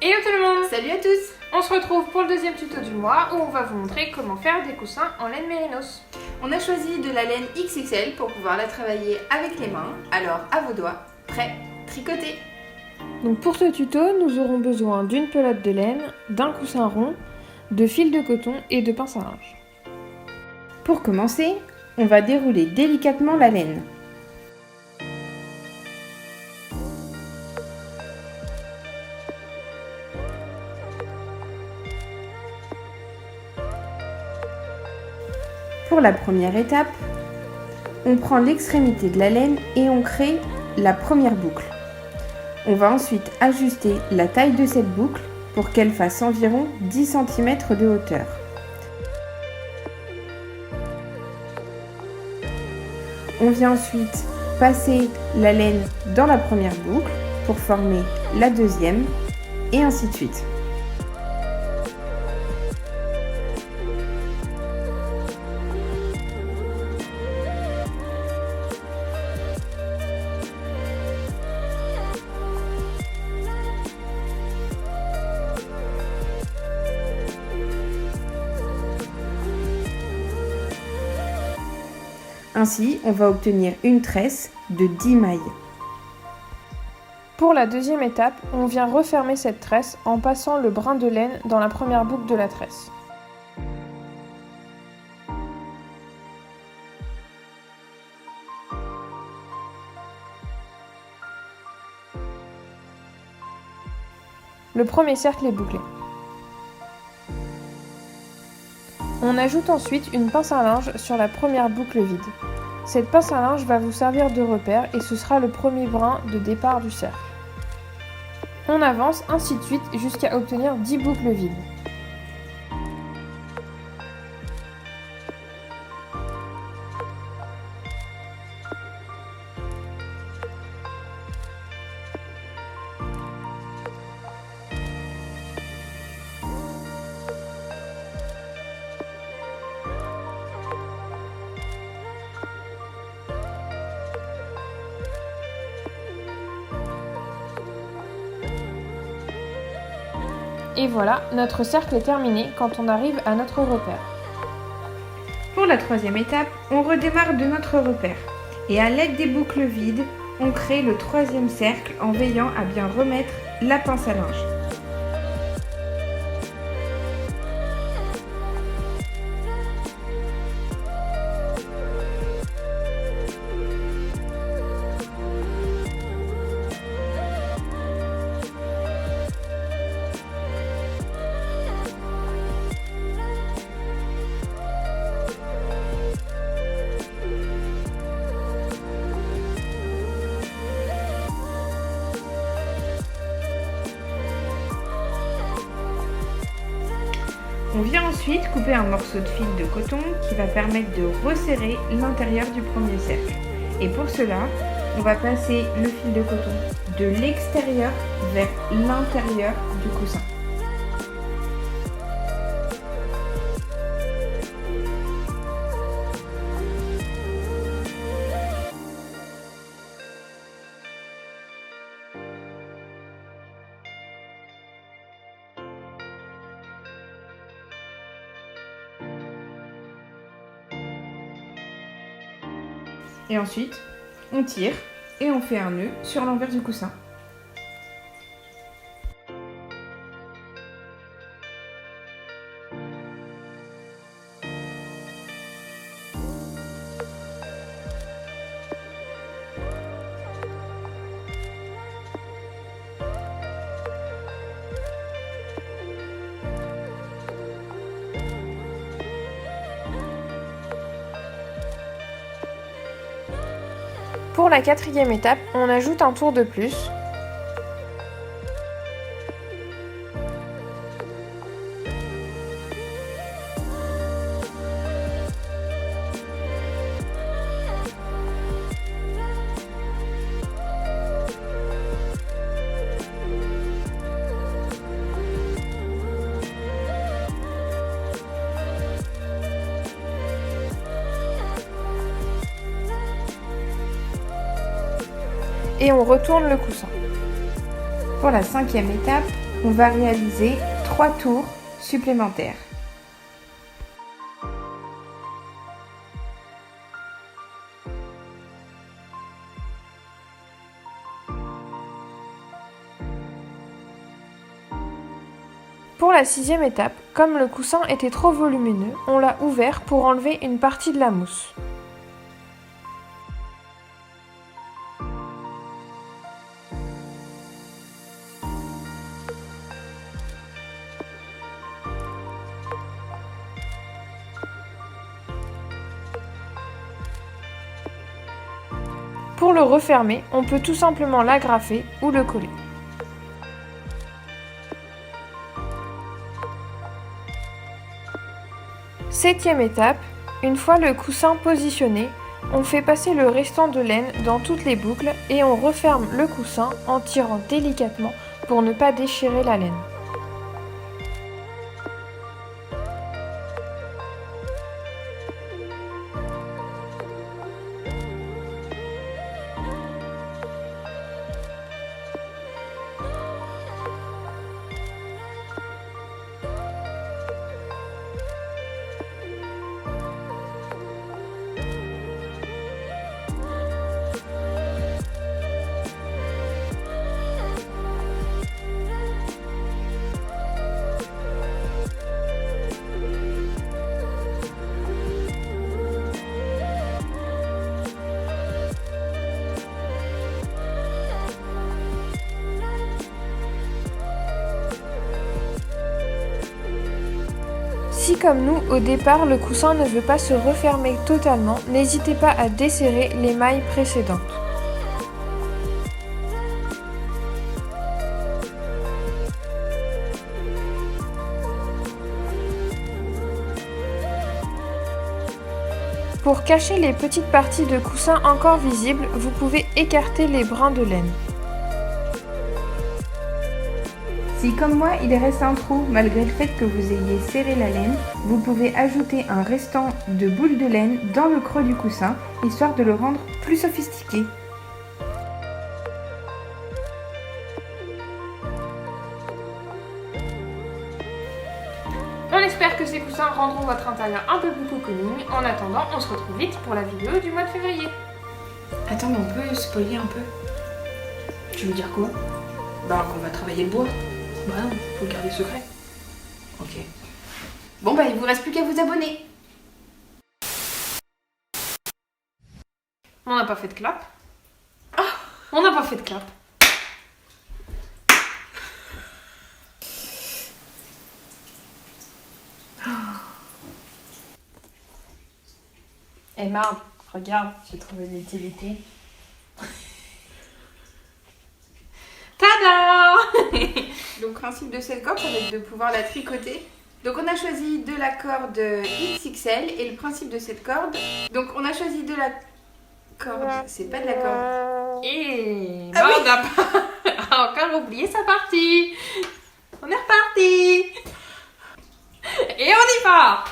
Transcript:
Hello tout le monde! Salut à tous! On se retrouve pour le deuxième tuto du mois où on va vous montrer comment faire des coussins en laine mérinos. On a choisi de la laine XXL pour pouvoir la travailler avec les mains, alors à vos doigts, prêt, tricoter! Donc pour ce tuto, nous aurons besoin d'une pelote de laine, d'un coussin rond, de fil de coton et de pince à linge. Pour commencer, on va dérouler délicatement la laine. Pour la première étape, on prend l'extrémité de la laine et on crée la première boucle. On va ensuite ajuster la taille de cette boucle pour qu'elle fasse environ 10 cm de hauteur. On vient ensuite passer la laine dans la première boucle pour former la deuxième et ainsi de suite. Ainsi, on va obtenir une tresse de 10 mailles. Pour la deuxième étape, on vient refermer cette tresse en passant le brin de laine dans la première boucle de la tresse. Le premier cercle est bouclé. On ajoute ensuite une pince à linge sur la première boucle vide. Cette pince à linge va vous servir de repère et ce sera le premier brin de départ du cercle. On avance ainsi de suite jusqu'à obtenir 10 boucles vides. Et voilà, notre cercle est terminé quand on arrive à notre repère. Pour la troisième étape, on redémarre de notre repère. Et à l'aide des boucles vides, on crée le troisième cercle en veillant à bien remettre la pince à linge. On vient ensuite couper un morceau de fil de coton qui va permettre de resserrer l'intérieur du premier cercle. Et pour cela, on va passer le fil de coton de l'extérieur vers l'intérieur du coussin. Et ensuite, on tire et on fait un nœud sur l'envers du coussin. Pour la quatrième étape, on ajoute un tour de plus. et on retourne le coussin. Pour la cinquième étape, on va réaliser 3 tours supplémentaires. Pour la 6e étape, comme le coussin était trop volumineux, on l'a ouvert pour enlever une partie de la mousse. Pour le refermer, on peut tout simplement l'agrafer ou le coller. Septième étape, une fois le coussin positionné, on fait passer le restant de laine dans toutes les boucles et on referme le coussin en tirant délicatement pour ne pas déchirer la laine. Si comme nous, au départ, le coussin ne veut pas se refermer totalement, n'hésitez pas à desserrer les mailles précédentes. Pour cacher les petites parties de coussin encore visibles, vous pouvez écarter les brins de laine. Si comme moi, il reste un trou malgré le fait que vous ayez serré la laine, vous pouvez ajouter un restant de boule de laine dans le creux du coussin, histoire de le rendre plus sophistiqué. On espère que ces coussins rendront votre intérieur un peu plus cocooning. En attendant, on se retrouve vite pour la vidéo du mois de février. Attends, mais on peut spoiler un peu? Tu veux dire quoi? Bah qu'on va travailler le bois. Bah non, faut le garder secret. Ok. Bon bah il vous reste plus qu'à vous abonner. On n'a pas fait de clap. On n'a pas fait de clap. Emma, regarde, j'ai trouvé l'utilité. Tada! Donc le principe de cette corde, ça va être de pouvoir la tricoter. Donc on a choisi de la corde XXL et le principe de cette corde, donc on a choisi de la corde, c'est pas de la corde. Et Ah oui. on n'a pas encore oublié sa partie. On est reparti. Et on y part.